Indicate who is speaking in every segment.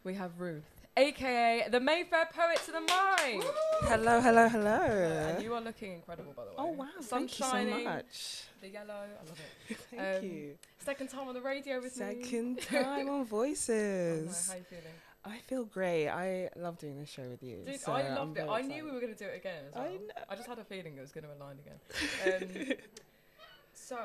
Speaker 1: we have Ruth, aka the Mayfair Poet to the Mind.
Speaker 2: Hello, hello, hello.
Speaker 1: And you are looking incredible, by the way.
Speaker 2: Oh, wow.
Speaker 1: The sun's
Speaker 2: Thank you
Speaker 1: shining,
Speaker 2: so much.
Speaker 1: the yellow, I love it.
Speaker 2: Thank you.
Speaker 1: Second time on the radio with me.
Speaker 2: Second time on Voices.
Speaker 1: How are you feeling?
Speaker 2: I feel great. I love doing this show with you.
Speaker 1: Dude,
Speaker 2: so
Speaker 1: I loved
Speaker 2: I'm
Speaker 1: it.
Speaker 2: very
Speaker 1: I knew
Speaker 2: excited.
Speaker 1: we were going to do it again as well.
Speaker 2: I know.
Speaker 1: I just had a feeling it was going to align again. So,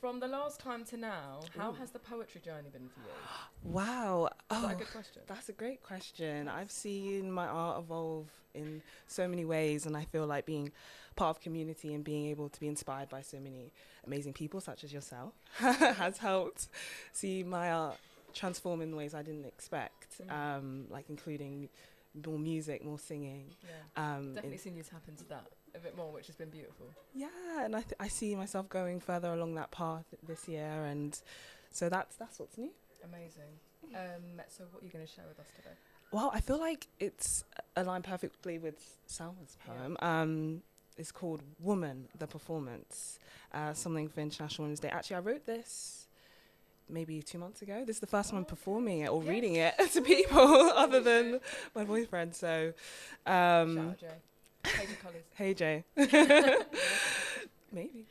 Speaker 1: from the last time to now, how has the poetry journey been for you?
Speaker 2: Wow.
Speaker 1: Is that a
Speaker 2: Oh,
Speaker 1: good question?
Speaker 2: that's a great question. I've seen my art evolve in so many ways, and I feel like being part of community and being able to be inspired by so many amazing people such as yourself has helped see my art transform in ways I didn't expect, like including more music, more singing.
Speaker 1: Yeah, definitely seen you tap into that a bit more, which has been beautiful.
Speaker 2: Yeah, and I see myself going further along that path this year, and so that's what's new.
Speaker 1: Amazing. So what are you going to share with us today?
Speaker 2: Well, I feel like it's aligned perfectly with Salma's poem. It's called Woman, the Performance, something for International Women's Day. Actually, I wrote this maybe 2 months ago. This is the first time I'm performing it or reading it to people other than my boyfriend. So,
Speaker 1: Shout out Jay. Page of colours.
Speaker 2: Hey Jay. Maybe.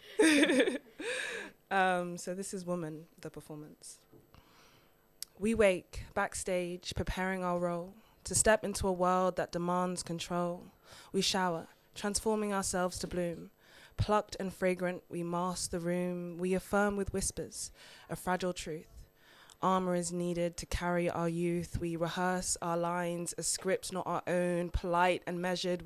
Speaker 2: So this is Woman, the Performance. We wake backstage, preparing our role to step into a world that demands control. We shower, transforming ourselves to bloom. Plucked and fragrant, we mask the room. We affirm with whispers a fragile truth. Armor is needed to carry our youth. We rehearse our lines, a script not our own, polite and measured.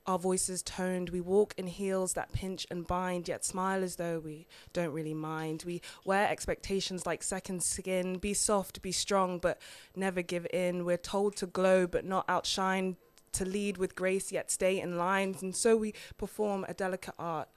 Speaker 2: Our voices toned. We walk in heels that pinch and bind, yet smile as though we don't really mind. We wear expectations like second skin. Be soft, be strong, but never give in. We're told to glow but not outshine, to lead with grace yet stay in lines. And so we perform a delicate art.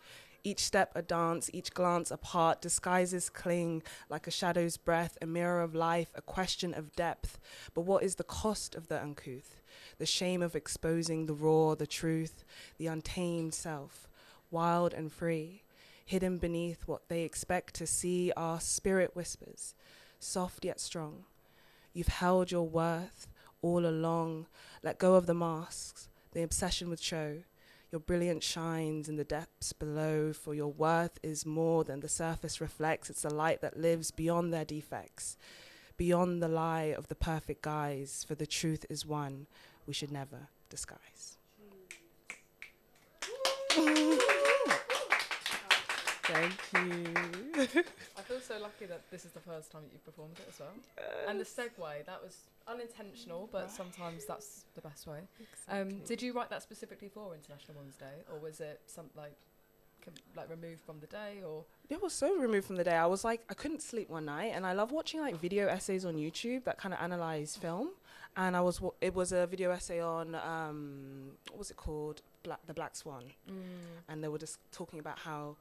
Speaker 2: Each step a dance, each glance a part. Disguises cling like a shadow's breath, a mirror of life, a question of depth. But what is the cost of the uncouth? The shame of exposing the raw, the truth, the untamed self, wild and free. Hidden beneath what they expect to see are spirit whispers, soft yet strong. You've held your worth all along. Let go of the masks, the obsession with show. Your brilliance shines in the depths below, for your worth is more than the surface reflects. It's a light that lives beyond their defects, beyond the lie of the perfect guise, for the truth is one we should never disguise. Thank you.
Speaker 1: I feel so lucky that this is the first time that you've performed it as well. And the segue, that was unintentional, but sometimes that's the best way.
Speaker 2: Exactly.
Speaker 1: Did you write that specifically for International Women's Day, or was it something like removed from the day, or?
Speaker 2: It was so removed from the day. I was like, I couldn't sleep one night, and I love watching like video essays on YouTube that kind of analyze film. And it was a video essay on what was it called? The Black Swan. And they were just talking about how,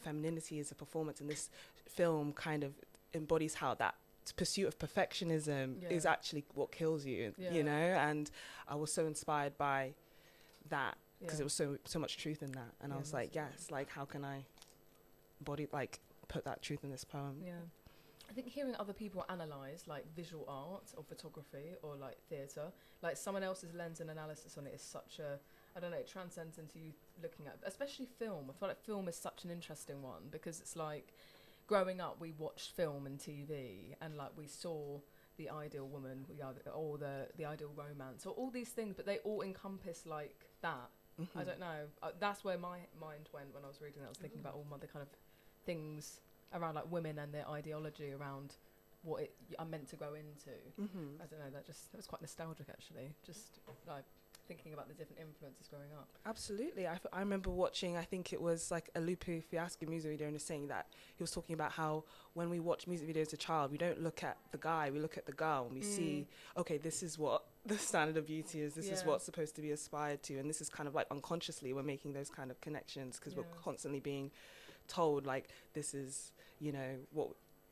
Speaker 2: femininity is a performance, and this film kind of embodies how that pursuit of perfectionism is actually what kills you, and I was so inspired by that because it was so much truth in that, and I was like, yes, like how can I put that truth in this poem?
Speaker 1: I think hearing other people analyse like visual art or photography or like theatre, like someone else's lens and analysis on it is such a, I don't know, it transcends into you looking at, especially film. I feel like film is such an interesting one because it's like, growing up we watched film and TV and like we saw the ideal woman, or the ideal romance, or all these things, but they all encompass like that. I don't know. That's where my mind went when I was reading that. I was thinking about all the kind of things around like women and their ideology around what I'm meant to grow into. I don't know. That was quite nostalgic actually. Just like thinking about the different influences growing up.
Speaker 2: Absolutely. I remember watching, I think it was like a Lupe Fiasco music video, and saying that he was talking about how when we watch music videos as a child, we don't look at the guy, we look at the girl, and we see, okay, this is what the standard of beauty is, this is what's supposed to be aspired to, and this is kind of like unconsciously we're making those kind of connections because we're constantly being told like this is, what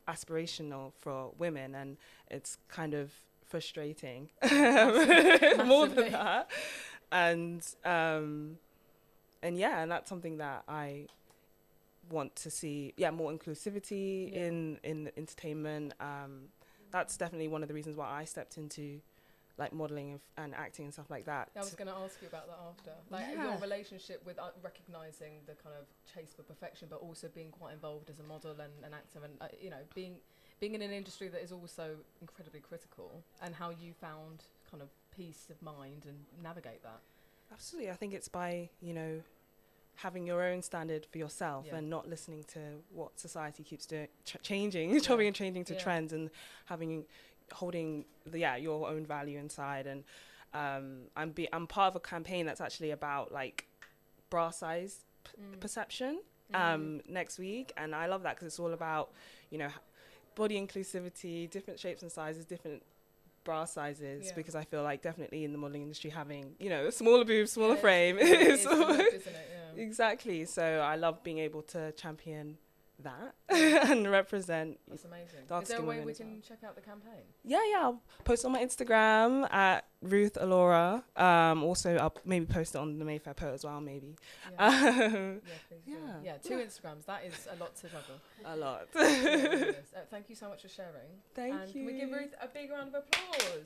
Speaker 2: aspirational for women, and it's kind of frustrating more than that, and that's something that I want to see more inclusivity in entertainment, that's definitely one of the reasons why I stepped into like modeling and acting and stuff like that.
Speaker 1: I was going to ask you about that after. Like your relationship with recognizing the kind of chase for perfection, but also being quite involved as a model and an actor, and you know, being in an industry that is also incredibly critical, and how you found kind of peace of mind and navigate that.
Speaker 2: Absolutely. I think it's by, you know, having your own standard for yourself and not listening to what society keeps doing, changing, chopping and changing to trends, and holding your own value inside. And I'm part of a campaign that's actually about like bra size perception next week, and I love that because it's all about, you know, body inclusivity, different shapes and sizes, different bra sizes, because I feel like definitely in the modeling industry having, you know, smaller boobs, smaller frame is
Speaker 1: isn't it?
Speaker 2: Exactly. So I love being able to champion that and represent.
Speaker 1: That's amazing.
Speaker 2: Dark
Speaker 1: Is there a
Speaker 2: skin
Speaker 1: way
Speaker 2: women
Speaker 1: we
Speaker 2: as well.
Speaker 1: can check out the campaign?
Speaker 2: Yeah, I'll post on my Instagram at Ruth Alora. Also, I'll maybe post it on the Mayfair Post as well, maybe.
Speaker 1: Please do. Yeah, 2 Instagrams. That is a lot to juggle.
Speaker 2: A lot.
Speaker 1: Thank you so much for sharing.
Speaker 2: Thank you.
Speaker 1: Can we give Ruth a big round of applause?